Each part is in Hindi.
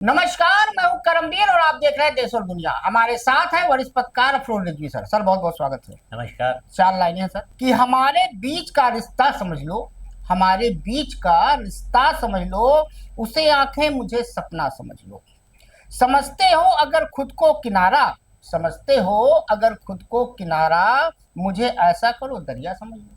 नमस्कार, मैं हूं करमवीर और आप देख रहे हैं देश और दुनिया। हमारे साथ है वरिष्ठ पत्रकार अफरोज रिजवी सर। सर बहुत बहुत स्वागत है। नमस्कार। 4 लाइनें हैं सर कि हमारे बीच का रिश्ता समझ लो, हमारे बीच का रिश्ता समझ लो, उसे आंखें मुझे सपना समझ लो। समझते हो अगर खुद को किनारा, समझते हो अगर खुद को किनारा, मुझे ऐसा करो दरिया समझ लो।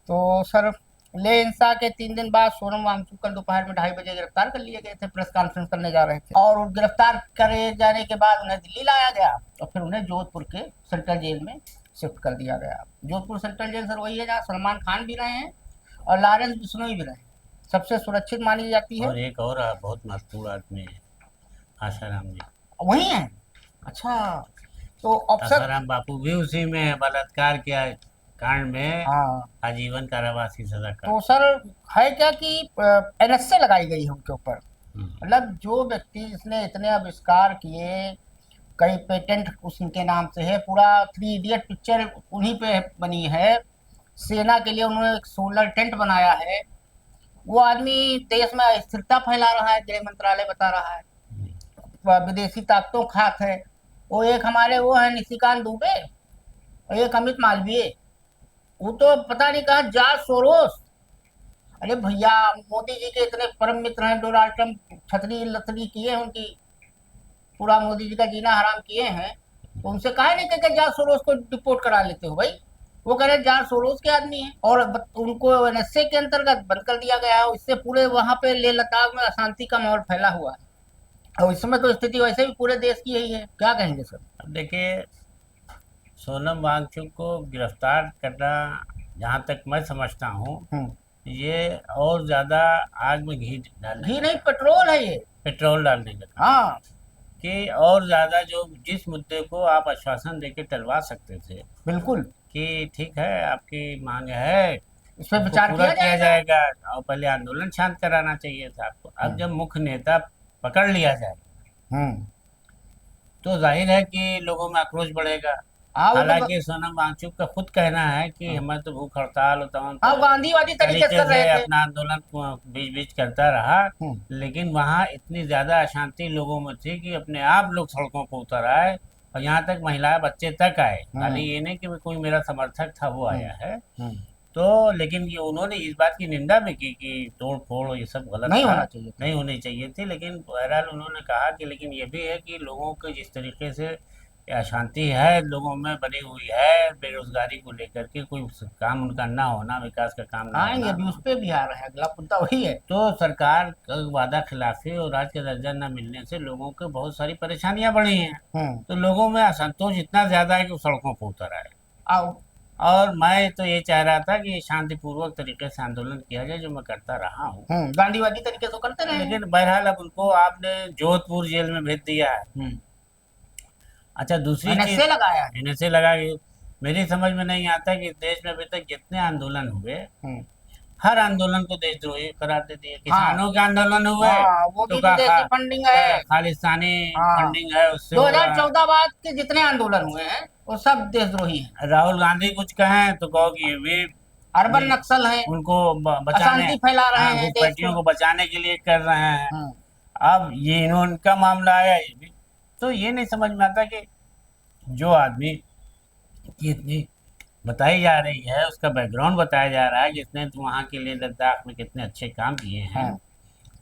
तो सर, ले इंसा के 3 दिन बाद सोनम वांगचुक कल दोपहर में 2:30 बजे गिरफ्तार कर लिए गए थे। प्रेस कॉन्फ्रेंस करने जा रहे थे और गिरफ्तार करे जाने के बाद उन्हें दिल्ली लाया गया और फिर उन्हें जोधपुर के सेंट्रल जेल में शिफ्ट कर दिया गया। जोधपुर सेंट्रल जेल सर वही है जहाँ सलमान खान भी रहे हैं और लॉरेंस बिश्नोई भी रहे हैं। सबसे सुरक्षित मानी जाती है। और एक और बहुत महत्वपूर्ण आदमी है, आसाराम जी। वही है। अच्छा, तो अफसर। आसाराम बापू भी उसी में है, बलात्कार के कांड में हाँ, आजीवन कारावास की सजा का। तो सर है क्या कि एनएसए लगाई गई है उनके ऊपर। हम्म, मतलब जो व्यक्ति जिसने इतने आविष्कार किए, कई पेटेंट उनके नाम से है, पूरा 3 इडियट पिक्चर उन्हीं पे बनी है। सेना के लिए उन्होंने एक सोलर टेंट बनाया है। वो आदमी देश में अस्थिरता फैला रहा है, गृह मंत्रालय बता रहा है। विदेशी ताकतों खात है। वो एक हमारे वो है निशिकांत दुबे और एक अमित मालवीय। वो तो पता नहीं कहा जॉर्ज सोरोस। अरे भैया, मोदी जी के इतने परम मित्र हैं डोनाल्ड ट्रम्प, छतरी लतरी किए हैं उनकी, पूरा मोदी जी का जीना हराम किए हैं। तो उनसे कहा नहीं कि जॉर्ज सोरोस को डिपोर्ट करा लेते हो भाई। वो कह रहे जॉर्ज सोरोस के आदमी है और उनको एनएसए के अंतर्गत बंद कर दिया गया है। इससे पूरे वहां पे लेह लद्दाख में अशांति का माहौल फैला हुआ है और इस समय तो स्थिति वैसे भी पूरे देश की यही है। क्या कहेंगे सर? अब देखिए, सोनम वांगचुक को गिरफ्तार करना, जहाँ तक मैं समझता हूँ, ये और ज्यादा आग में घी डालने घी नहीं, पेट्रोल है ये। पेट्रोल डालने का काम। हाँ, कि और ज्यादा जो जिस मुद्दे को आप आश्वासन देके टलवा सकते थे बिल्कुल। कि ठीक है, आपकी मांग है, इस पर उसको विचार पूरा किया किया जाएगा। जाएगा। और पहले आंदोलन शांत कराना चाहिए था आपको। अब जब मुख्य नेता पकड़ लिया जाए हम्म। तो जाहिर है कि लोगों में आक्रोश बढ़ेगा। हाँ, वो तो हालांकि सोनम वांगचुक का खुद कहना है कि हमें तो भूख हड़ताल और तमाम हाँ, गांधीवादी तरीके से तरीके कर से रहे थे। अपना आंदोलन बीच बीच करता रहा, हम्म, लेकिन वहाँ इतनी ज्यादा अशांति लोगों में थी कि अपने आप लोग सड़कों पर उतर आए और यहाँ तक महिलाएं बच्चे तक आए। खाली ये नहीं कि कोई मेरा समर्थक था वो हम्म, आया है। हम्म। तो लेकिन ये उन्होंने इस बात की निंदा भी की कि तोड़ फोड़ ये सब गलत नहीं था, होना चाहिए था। नहीं होनी चाहिए थी। लेकिन बहरहाल उन्होंने कहा कि लेकिन ये भी है कि लोगों के जिस तरीके से अशांति है लोगों में बनी हुई है, बेरोजगारी को लेकर के, कोई काम उनका ना होना, विकास का काम ना आएंगे होना, अभी, उस पे भी आ रहा है, अगला मुद्दा वही है। तो सरकार का वादा खिलाफी और राज्य का दर्जा न मिलने से लोगों को बहुत सारी परेशानियां बढ़ी हैं। हम्म। तो लोगों में असंतोष इतना ज्यादा है कि वो सड़कों पर उतर आए। आओ। और मैं तो ये चाह रहा था कि शांतिपूर्वक तरीके से आंदोलन किया जाए, जो मैं करता रहा हूँ। गांधीवादी तरीके से करते रहे हैं। लेकिन बहरहाल अब उनको आपने जोधपुर जेल में भेज दिया है। अच्छा, दूसरी चीज, एनएसए लगाया है। एनएसए लगा के मेरी समझ में नहीं आता कि देश में अभी तक जितने आंदोलन हुए, हम्म। हर आंदोलन को देशद्रोही करार दे दिए। हाँ, किसानों के आंदोलन हुए हाँ, वो तो भी का विदेशी फंडिंग है। खालिस्तानी हाँ, फंडिंग है, उससे हो रहा है। 2014 बाद के जितने आंदोलन हुए हैं वो सब देशद्रोही हैं। राहुल गांधी कुछ कहें तो कहो कि अर्बन ये नक्सल है, उनको बचाने, अशांति फैला रहे हैं देश घुसपैठियों को। को बचाने के लिए कर रहे हैं। हम्म, अब ये इनका मामला आया, ये भी तो ये नहीं समझ में आता कि जो आदमी की इतनी बताई जा रही है, उसका बैकग्राउंड बताया जा रहा है कि इसने तो वहाँ के लिए लद्दाख में कितने अच्छे काम किए हैं, हाँ।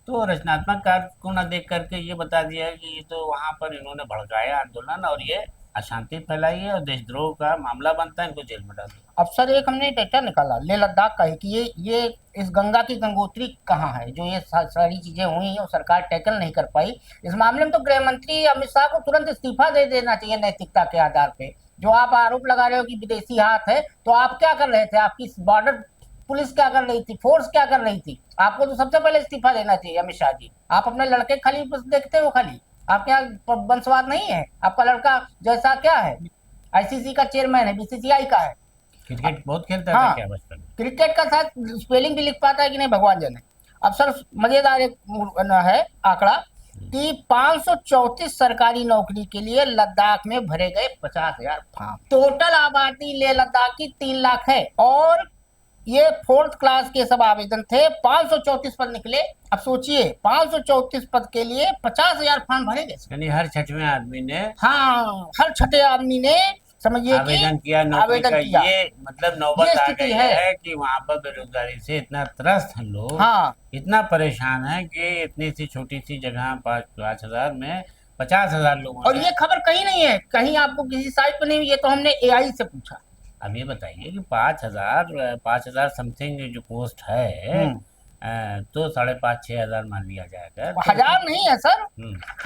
तो रचनात्मक कार्य को न देख करके ये बता दिया है कि ये तो वहाँ पर इन्होंने भड़काया आंदोलन और ये अशांति फैलाई है और देशद्रोह का मामला बनता है, इनको जेल में डाल दो। अब सर एक हमने डेटा निकाला लेह लद्दाख का है कि ये इस गंगा की गंगोत्री कहाँ है, जो ये सारी चीजें हुई हैं और सरकार टैकल नहीं कर पाई। इस मामले में तो गृह मंत्री अमित शाह को तुरंत इस्तीफा दे देना चाहिए नैतिकता के आधार पे। जो आप आरोप लगा रहे हो कि विदेशी हाथ है, तो आप क्या कर रहे थे? आपकी बॉर्डर पुलिस क्या कर रही थी? फोर्स क्या कर रही थी? आपको तो सबसे पहले इस्तीफा देना चाहिए अमित शाह जी। आप अपने लड़के खाली बस देखते हो, खाली आपके यहाँ वंशवाद नहीं है। आपका लड़का जैसा क्या है, आईसीसी का चेयरमैन है, बीसीसीआई का है। क्रिकेट बहुत खेलता था हाँ, क्या बचपन में? क्रिकेट का साथ स्पेलिंग भी लिख पाता है कि नहीं, भगवान जाने। अब सर मजेदार एक है आंकड़ा कि 534 सरकारी नौकरी के लिए लद्दाख में भरे गए 50,000 फॉर्म। टोटल आबादी लेह लद्दाख की 3 लाख है और ये 4th क्लास के सब आवेदन थे, 534 पद निकले। अब सोचिए 534 पद के लिए 50,000 फॉर्म भरे गए। यानी हर छठवें आदमी ने हाँ, हर छठे आदमी ने समझिए कि आवेदन किया नौकरी आवेदन का। किया। ये मतलब नौबत ये आ स्थिति गई है कि वहाँ पर बेरोजगारी से इतना त्रस्त हैं लोग, हाँ, इतना परेशान है कि इतनी सी छोटी सी जगह 5,000 में 50,000 लोगों और ने। ये खबर कहीं नहीं है, कहीं आपको किसी साइट पर नहीं हुई, ये तो हमने एआई से पूछा। अब ये बताइए कि 5,000 समथिंग जो पोस्ट है, तो 5,500-6,000 मान लिया जाएगा, तो हजार नहीं है सर,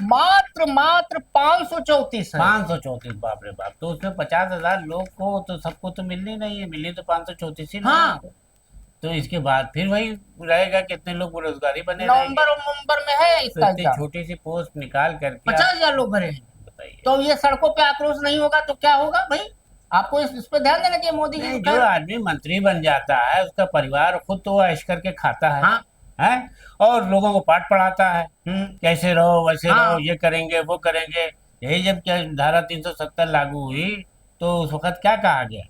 मात्र 534 है। 534, बाप रे बाप। तो उसमें 50,000 लोग को तो सबको तो मिलनी नहीं है, मिली तो 534 ही हाँ। लोगों को। तो इसके बाद फिर वही रहेगा, कितने लोग बेरोजगारी बने नवंबर रहेंगे। और नवंबर में है तो इसका इतनी एग्जाम। छोटी सी पोस्ट निकाल करके 50,000 लोग भरे हैं, बताइए। तो ये सड़कों पे आक्रोश नहीं होगा तो क्या होगा भाई? आपको इस पे ध्यान देना चाहिए मोदी जी नहीं, को। जो आदमी मंत्री बन जाता है उसका परिवार खुद तो ऐश करके खाता है, हाँ। हैं? और लोगों को पाठ पढ़ाता है, कैसे रहो वैसे हाँ। रहो, ये करेंगे वो करेंगे। यही जब क्या धारा 370 लागू हुई तो उस वक्त क्या कहा गया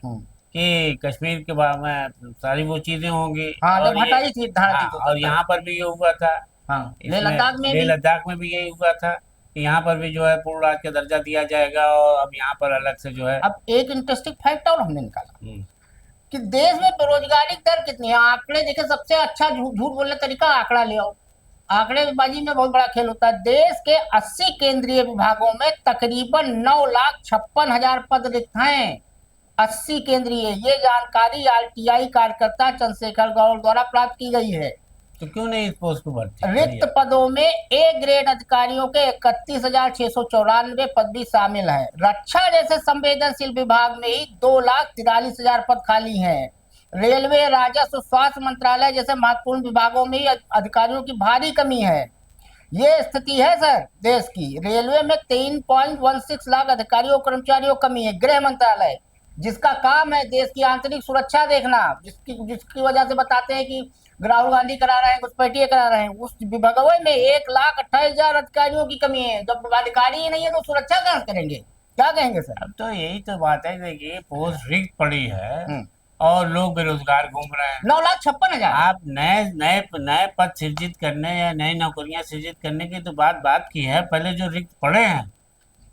कि कश्मीर के बारे में सारी वो चीजें होंगी। हाँ, और जब हटाई थी धारा हाँ, 370। और यहाँ पर भी ये हुआ था। हाँ, लेह इसमें लद्दाख में लेह भी। लद्दाख में भी यही हुआ था कि यहाँ पर भी जो है पूर्ण राज्य का दर्जा दिया जाएगा, और अब यहाँ पर अलग से जो है। अब एक इंटरेस्टिंग फैक्ट और हमने निकाला हम्म, कि देश में बेरोजगारी दर कितनी है। आंकड़े देखे, सबसे अच्छा झूठ बोलने का तरीका आंकड़ा ले आओ। आंकड़ेबाजी में बहुत बड़ा खेल होता है। देश के 80 केंद्रीय विभागों में तकरीबन 9,56,000 पद रिक्त हैं। 80 केंद्रीय, ये जानकारी आरटीआई कार्यकर्ता चंद्रशेखर गौड़ द्वारा प्राप्त की गई है। तो क्यों नहीं इस पोस्ट को भरती? रिक्त पदों में ए ग्रेड अधिकारियों के 31,694 पद भी शामिल हैं। रक्षा जैसे संवेदनशील विभाग में ही 2,43,000 पद खाली हैं। रेलवे, राजस्व, स्वास्थ्य मंत्रालय जैसे महत्वपूर्ण विभागों में ही अधिकारियों की भारी कमी है। ये स्थिति है सर देश की। रेलवे में 3.16 लाख अधिकारियों कर्मचारियों कमी है। गृह मंत्रालय, जिसका काम है देश की आंतरिक सुरक्षा देखना, जिसकी वजह से बताते हैं कि राहुल गांधी करा रहे हैं, कुछ घुसपैठिए करा रहे हैं, उस विभाग में 1,28,000 अधिकारियों की कमी है। जब अधिकारी ही नहीं है तो सुरक्षा कहाँ करेंगे? क्या कहेंगे सर? अब तो यही तो बात है, देखिए पोस्ट रिक्त पड़ी है और लोग बेरोजगार घूम रहे हैं। 9,56,000। आप नए नए नए पद सृजित करने या नई नौकरियां सृजित करने की तो बात की है, पहले जो रिक्त पड़े हैं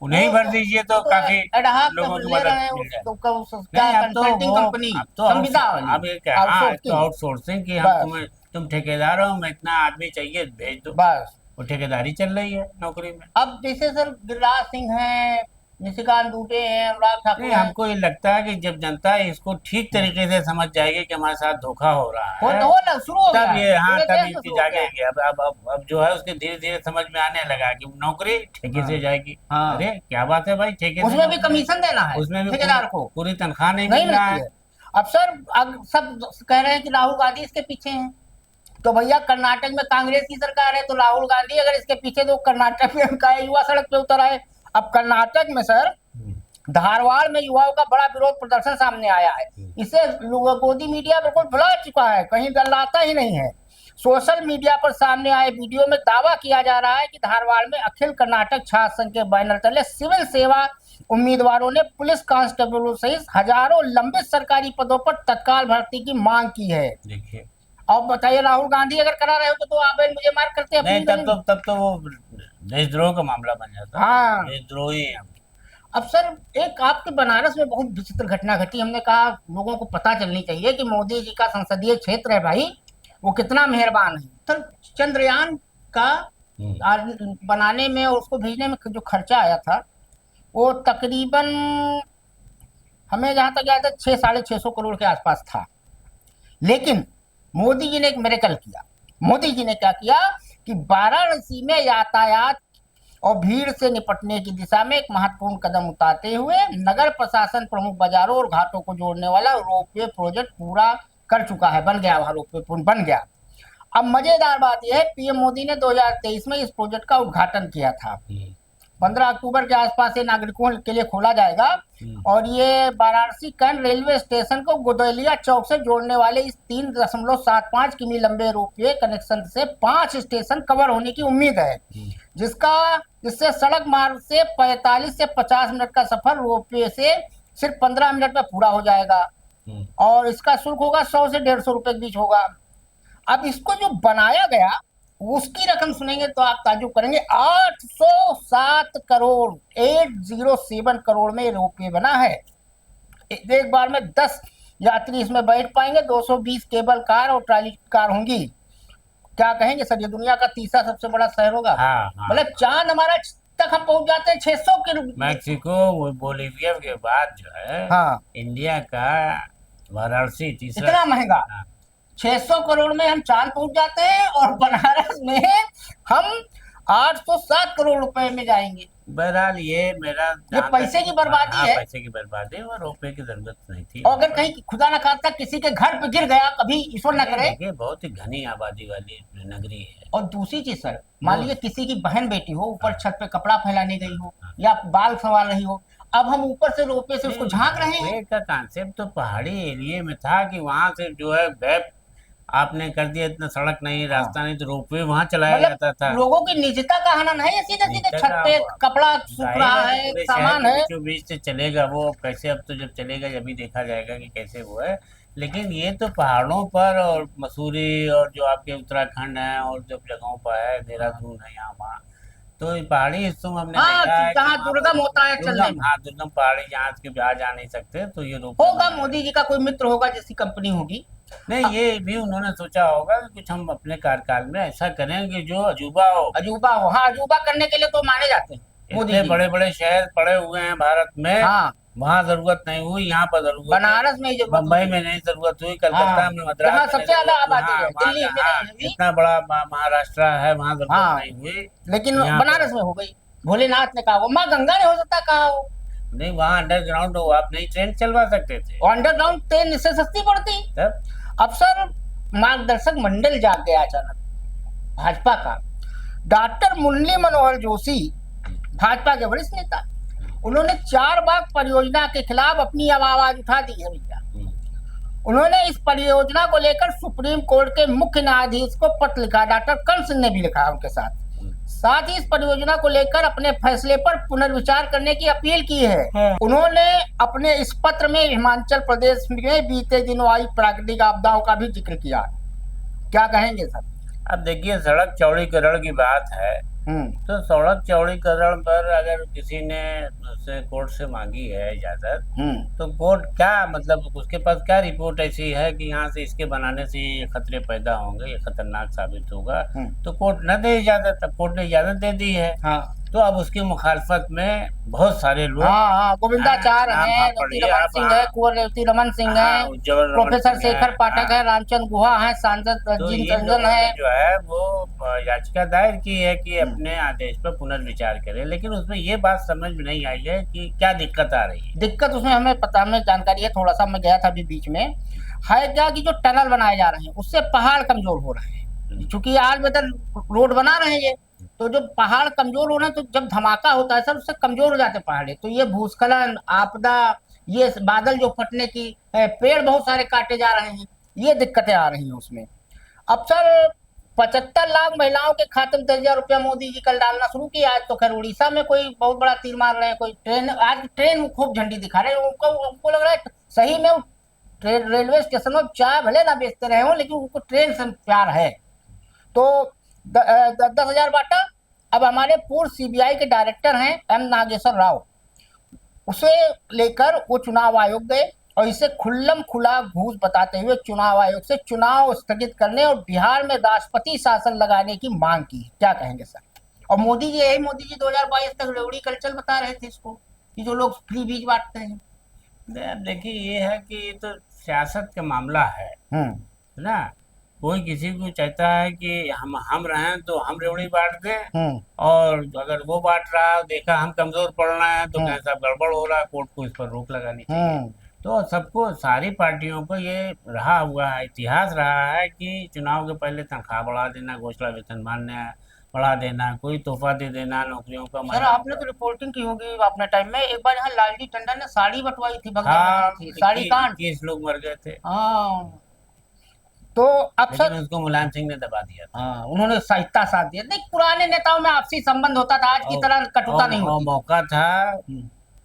उन्हें ही भर दीजिए तो काफी लोगों की मदद मिल जाए। अब ये क्या, आउटसोर्सिंग की हम तुम ठेकेदार हो, मैं इतना आदमी चाहिए भेज दो, बस वो ठेकेदारी चल रही है नौकरी में। अब जैसे सर गिरिराज सिंह हैं, निशिकांत दुबे हैं, अनुराग ठाकुर नहीं, हैं। हमको ये लगता है कि जब जनता इसको ठीक तरीके से समझ जाएगी कि हमारे साथ धोखा हो रहा है, शुरू हो गया तब ये, हाँ, पूरे तब देश में इनकी शुरू हो गया। जागेंगे। अब जो है उसके धीरे धीरे समझ में आने लगा कि नौकरी ठेके से जाएगी। हाँ। अरे क्या बात है भाई, ठेके से उसमें भी कमीशन देना है, उसमें भी ठेकेदार को पूरी तनख्वाह नहीं नहीं मिल रहा मिलती है। है। अब सर अब सब कह रहे हैं कि राहुल गांधी इसके पीछे हैं, तो भैया कर्नाटक में कांग्रेस की सरकार है, तो राहुल गांधी अगर इसके पीछे, तो कर्नाटक में का युवा सड़क पे उतर आए। अब कर्नाटक में सर धारवाड़ में युवाओं का बड़ा विरोध प्रदर्शन सामने आया है। इसे गोदी मीडिया बिल्कुल भुला चुका है, कहीं डलाता ही नहीं है। सोशल मीडिया पर सामने आए वीडियो में दावा किया जा रहा है कि धारवाड़ में अखिल कर्नाटक छात्र संघ के बैनर तले सिविल सेवा उम्मीदवारों ने पुलिस कांस्टेबलों सहित हजारों लंबित सरकारी पदों पर तत्काल भर्ती की मांग की है। देखिए, अब बताइए, राहुल गांधी अगर करा रहे हो तो आप मुझे मार करते नहीं, तब तो वो देशद्रोह का मामला बन जाता। हाँ, देशद्रोही है। अब सर एक आपके बनारस में बहुत विचित्र घटना घटी। हमने कहा लोगों को पता चलनी चाहिए कि मोदी जी का संसदीय क्षेत्र है भाई, वो कितना मेहरबान है। सर चंद्रयान का बनाने में और उसको भेजने में जो खर्चा आया था वो तकरीबन, हमें जहां तक याद है, 600-650 करोड़ के आसपास था। लेकिन मोदी जी ने एक मिरेकल किया। मोदी जी ने क्या किया कि वाराणसी में यातायात और भीड़ से निपटने की दिशा में एक महत्वपूर्ण कदम उठाते हुए नगर प्रशासन प्रमुख बाजारों और घाटों को जोड़ने वाला रोपवे प्रोजेक्ट पूरा कर चुका है, बन गया, वहां रोपवे पुल बन गया। अब मजेदार बात यह है, पीएम मोदी ने 2023 में इस प्रोजेक्ट का उद्घाटन किया था। 15 अक्टूबर के आसपास ये नागरिकों के लिए खोला जाएगा और ये वाराणसी कैंट रेलवे स्टेशन को गुदौलिया चौक से जोड़ने वाले इस 3.75 किमी लंबे रोपवे कनेक्शन से 5 स्टेशन कवर होने की उम्मीद है, जिससे सड़क मार्ग से 45 से 50 मिनट का सफर रोपवे से सिर्फ 15 मिनट में पूरा हो जाएगा। और इसका शुल्क होगा 100 से 150 रुपए के बीच होगा। अब इसको जो बनाया गया उसकी रकम सुनेंगे तो आप ताज्जुब करेंगे। 807 करोड़ 807 करोड़ में रोपवे बना है। एक बार में 10 यात्री इसमें बैठ पाएंगे। 220 केबल कार और ट्राली कार होंगी। क्या कहेंगे सर, ये दुनिया का तीसरा सबसे बड़ा शहर होगा। मतलब चांद हमारा तक हम पहुंच जाते हैं 600 किलोमीटर। मैक्सिको बोलीविया के बाद जो है, हाँ, इंडिया का वाराणसी तीसरा। इतना महंगा। 600 करोड़ में हम चांद पहुंच जाते हैं और बनारस में हम 807 करोड़ रुपए में जाएंगे। बहरहाल ये मेरा ये पैसे की बर्बादी है। पैसे की बर्बादी, और रुपए की जरूरत नहीं थी। और अगर कहीं खुदा ना खास्ता किसी के घर पे गिर गया, कभी ईश्वर न करे। देखिए बहुत ही घनी आबादी वाली नगरी है। और दूसरी चीज सर, मान लीजिए किसी की बहन बेटी हो, ऊपर छत पे कपड़ा फैलाने गई हो या बाल संवार रही हो, अब हम ऊपर से रोपवे से उसको झांक रहे हैं। का कांसेप्ट तो पहाड़ी एरिया में था कि वहां से जो है गैप आपने कर दिया, इतना सड़क नहीं, रास्ता नहीं, तो रोपवे वहां चलाया जाता था। लोगों की निजता का हनन है। सीधे सीधे छत पे कपड़ा सूख रहा है, सामान है, जो बीच से चलेगा वो कैसे। अब तो जब चलेगा जब भी देखा जाएगा कि कैसे वो है। लेकिन ये तो पहाड़ों पर और मसूरी और जो आपके उत्तराखंड है और जब जगहों पर है, देहरादून है, यहाँ वहाँ तो पहाड़ी हिस्सों में हमने देखा है जहाँ दुर्गम होता है चलने। हाँ, दुर्गम पहाड़ी जहाँ के आ जा नहीं सकते, तो ये होगा मोदी जी का कोई मित्र होगा जिसकी कंपनी होगी। नहीं, ये भी उन्होंने सोचा होगा कि कुछ हम अपने कार्यकाल में ऐसा करें कि जो अजूबा हो। अजूबा हो, हाँ, अजूबा करने के लिए तो माने जाते हैं मोदी जी। बड़े बड़े शहर पड़े हुए हैं भारत में, हाँ, वहाँ जरूरत नहीं हुई, यहाँ पर जरूरत। बनारस में, बम्बई में नहीं जरूरत हुई, कलकत्ता में, मद्रास सबसे ज्यादा आबादी है, दिल्ली में नहीं, इतना बड़ा महाराष्ट्र है, वहाँ जरूरत नहीं हुई, लेकिन बनारस में हो गई। भोलेनाथ ने कहा, वो माँ गंगा ने हो सकता कहा हो। नहीं, वहाँ अंडरग्राउंड हो, आप नहीं ट्रेन चलवा सकते थे। अंडरग्राउंड ट्रेन इससे सस्ती पड़ती। अब सर मार्गदर्शक मंडल जाग गया अचानक भाजपा का। डॉक्टर मुरली मनोहर जोशी भाजपा के वरिष्ठ नेता, उन्होंने चारबाग परियोजना के खिलाफ अपनी आवाज उठा दी है भैया। उन्होंने इस परियोजना को लेकर सुप्रीम कोर्ट के मुख्य न्यायाधीश को पत्र लिखा। डॉक्टर कर्ण सिंह ने भी लिखा उनके साथ ही इस परियोजना को लेकर अपने फैसले पर पुनर्विचार करने की अपील की है। उन्होंने अपने इस पत्र में हिमाचल प्रदेश में बीते दिनों आई प्राकृतिक आपदाओं का भी जिक्र किया। क्या कहेंगे सर? अब देखिए, सड़क चौड़ीकरण की बात है, तो सड़क चौड़ीकरण पर अगर किसी ने उससे कोर्ट से मांगी है इजाजत, तो कोर्ट क्या मतलब उसके पास क्या रिपोर्ट ऐसी है कि यहाँ से इसके बनाने से ये खतरे पैदा होंगे, ये खतरनाक साबित होगा, तो कोर्ट न दे इजाजत। अब कोर्ट ने इजाजत दे दी है, तो अब उसकी मुखालफत में बहुत सारे लोग, गोविंदाचार्य है, रेवती रमन सिंह है, प्रोफेसर शेखर पाठक है, रामचंद्र गुहा है, सांसद रंजीत रंजन है, जो है वो याचिका दायर की है कि अपने आदेश पर पुनर्विचार करें। लेकिन उसमें ये बात समझ में नहीं आई है कि क्या दिक्कत आ रही है। दिक्कत उसमें हमें पता, हमें जानकारी है, थोड़ा सा मैं गया था अभी बीच में, है क्या कि जो टनल बनाए जा रहे हैं उससे पहाड़ कमजोर हो रहे हैं। चूंकि आज बेहतर रोड बना रहे हैं ये, तो जो पहाड़ कमजोर हो रहे हैं, तो जब धमाका होता है सर उससे कमजोर हो जाते पहाड़। तो ये भूस्खलन, आपदा, ये बादल जो फटने की, पेड़ बहुत सारे काटे जा रहे हैं, ये दिक्कतें आ रही हैं उसमें। अब सर 75 लाख महिलाओं के खाते में 10,000 रुपया मोदी जी कल डालना शुरू किया। आज तो खैर उड़ीसा में कोई बहुत बड़ा तीर मार रहे हैं, कोई ट्रेन, आज ट्रेन खूब झंडी दिखा रहे हैं। उनको लग रहा है सही में रेलवे स्टेशन में चाय भले ना बेचते रहे हो, लेकिन उनको ट्रेन से प्यार है। तो 10,000 बांटा। अब हमारे पूर्व सीबीआई के डायरेक्टर हैं एम नागेश्वर राव, उसे लेकर वो चुनाव आयोग गए और इसे खुल्लम खुला घूस बताते हुए चुनाव आयोग से चुनाव स्थगित करने और बिहार में राष्ट्रपति शासन लगाने की मांग की। क्या कहेंगे सर? और मोदी जी 2022 तक रेवड़ी कल्चर बता रहे थे इसको, कि जो लोग फ्री बीज बांटते हैं। देखिए, ये है कि ये तो सियासत का मामला है ना। कोई किसी को चाहता है कि हम रहें तो हम रेवड़ी बांट दें, और अगर वो बांट रहा है, देखा हम कमजोर पड़ रहे हैं, तो कैसा गड़बड़ हो रहा है, कोर्ट को इस पर रोक लगानी चाहिए। तो सबको, सारी पार्टियों को ये रहा हुआ है, इतिहास रहा है कि चुनाव के पहले तनख्वाह बढ़ा देना, घोषणा वेतन बढ़ा देना, कोई तोहफा दे देना नौकरियों का। सर आपने तो रिपोर्टिंग की होगी अपने टाइम में, एक बार यहाँ लालजी टंडन ने साड़ी बंटवाई थी, साड़ी कांड, 21 लोग मर गए थे। तो अब सर उसको मुलायम सिंह ने दबा दिया। उन्होंने साहित्य साथ दिया। देख, पुराने नेताओं में आपसी संबंध होता था, आज की तरह कटुता नहीं होती। मौका था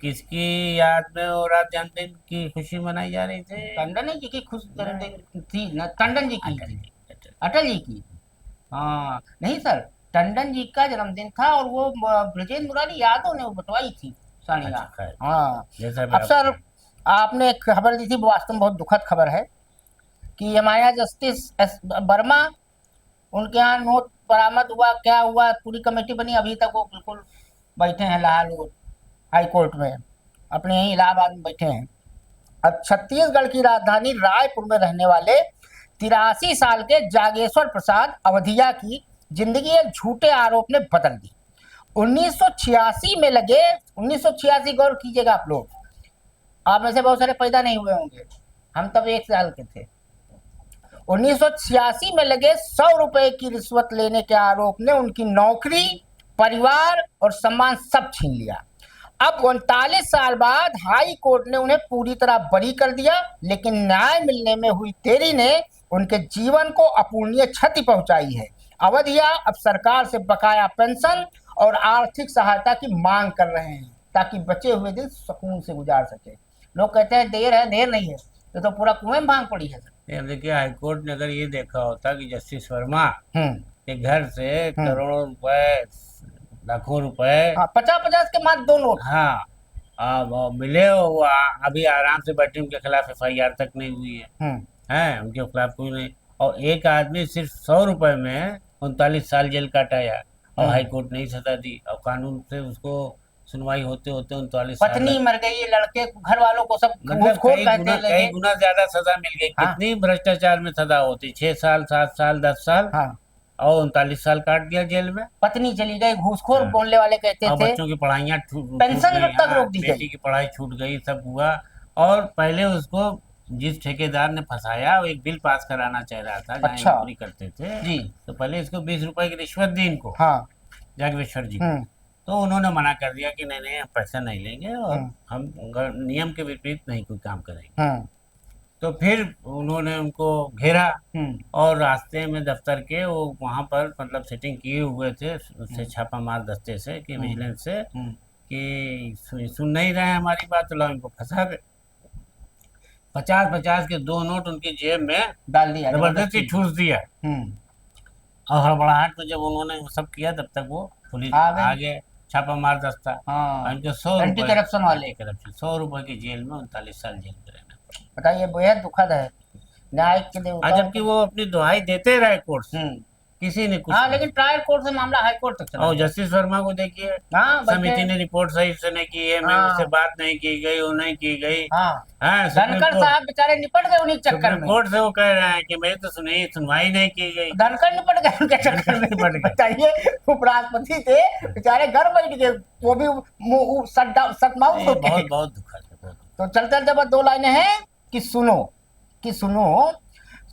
किसकी याद में वो रात जन्मदिन की खुशी मनाई जा रही थी? टंडन जी की खुश जन्मदिन थी ना, टंडन जी की थी, अटल जी की। हाँ नहीं सर, टंडन जी का जन्मदिन था और वो ब्रजेंद्र मुरारी यादव ने वो बटवाई थी साड़ियाँ। अच्छा, खैर। हाँ। जैसा भी अब सर आपने एक खबर दी थी, वो वास्तव में बहुत दुखद खबर है कि हमारे यहाँ जस्टिस वर्मा, उनके यहाँ नोट बरामद हुआ, क्या हुआ, पूरी कमेटी बनी, अभी तक वो बिल्कुल बैठे हैं लाहौर हाई कोर्ट में, अपने यहीं इलाहाबाद में बैठे हैं। अब छत्तीसगढ़ की राजधानी रायपुर में रहने वाले 83 साल के जागेश्वर प्रसाद अवधिया की जिंदगी एक झूठे आरोप ने बदल दी। 1986 में लगे, 1986 गौर कीजिएगा आप लोग, आप में से बहुत सारे पैदा नहीं हुए होंगे, हम तब 1 साल के थे। 1986 में लगे 100 रुपए की रिश्वत लेने के आरोप ने उनकी नौकरी, परिवार और सम्मान सब छीन लिया। अब 39 साल बाद हाई कोर्ट ने उन्हें पूरी तरह बरी कर दिया, लेकिन न्याय मिलने में हुई देरी ने उनके जीवन को अपूरणीय क्षति पहुंचाई है। अवधिया अब सरकार से बकाया पेंशन और आर्थिक सहायता की मांग कर रहे हैं ताकि बचे हुए दिन सुकून से गुजार सके। लोग कहते हैं देर है, देर नहीं है, ये तो पूरा कुएं में भांग पड़ी है सर। अब देखिए, हाईकोर्ट ने अगर ये देखा होता कि जस्टिस वर्मा के घर से करोड़ों रुपए, लाखों रुपए, 50-50 के मात्र 2 नोट, हाँ, अब मिले, वो अभी आराम से बैठे, उनके खिलाफ FIR तक नहीं हुई है, उनके खिलाफ कोई नहीं, और एक आदमी सिर्फ 100 रुपए में 39 साल जेल काटाया और हाई कोर्ट ने सजा दी, और कानून से उसको सुनवाई होते होते 39 साल, पत्नी मर गई, लड़के घर वालों को सब घूसखोर कहते लगे, कई गुना ज्यादा सजा मिल गई। कितनी भ्रष्टाचार में सजा होती, 6 साल, 7 साल, 10 साल, और 39 साल काट दिया जेल में। पत्नी चली गई, घूसखोर बोलने वाले कहते थे, बच्चों की पढ़ाइयाँ पेंशन तक रोक दी गई, बेटी की पढ़ाई छूट गई, सब हुआ। और पहले उसको जिस ठेकेदार ने फंसाया, वो एक बिल पास कराना चाह रहा था, जहाँ नौकरी करते थे जी, तो पहले इसको 20 रुपए की रिश्वत दी इनको, जागेश्वर जी को, तो उन्होंने मना कर दिया कि नहीं हम पैसा नहीं लेंगे और हम नियम के विपरीत नहीं कोई काम करेंगे। तो फिर उन्होंने उनको घेरा और रास्ते में दफ्तर के वो वहां पर मतलब सेटिंग किए हुए थे, उससे छापा मार दस्ते से कि विजिलेंस से कि सुन नहीं रहे हैं हमारी बात, तो इनको फंसा दे। 50-50 के 2 नोट उनकी जेब में डाल दिया, जबरदस्ती ठूस दिया। और हड़बड़ाहट में जब उन्होंने वो सब किया, तब तक वो पुलिस आगे छापा मार दस्ता, उनके 100 एंटी करप्शन वाले, 100 रुपए की जेल में 39 साल जेल में रहना। बताइए, बेहद दुखद है। न्याय के देवता, जबकि वो अपनी दुहाई देते रहे कोर्ट से, किसी ने कुछ लेकिन ट्रायल कोर्ट से मामला हाई कोर्ट तक चला। और जस्टिस वर्मा को देखिए, समिति ने रिपोर्ट सही से नहीं की है, मैं उससे बात नहीं की गई, वो नहीं की गई। धनखड़ साहब बेचारे निपट गए उन्हीं चक्कर में, कोर्ट से वो कह रहे हैं कि मेरी तो सुनवाई नहीं की गई, धनखड़ निपट गए उनके चक्कर में, निपट गए। बताइए, उपराष्ट्रपति थे बेचारे, घर बैठ गए, वो भी सटमाउथ होके। बहुत दुखद है। तो चलते चलते 2 लाइनें हैं कि सुनो,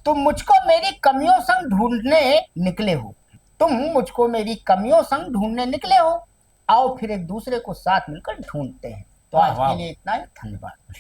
तुम मुझको मेरी कमियों संग ढूंढने निकले हो, तुम मुझको मेरी कमियों संग ढूंढने निकले हो, आओ फिर एक दूसरे को साथ मिलकर ढूंढते हैं। तो आज के लिए इतना ही, धन्यवाद।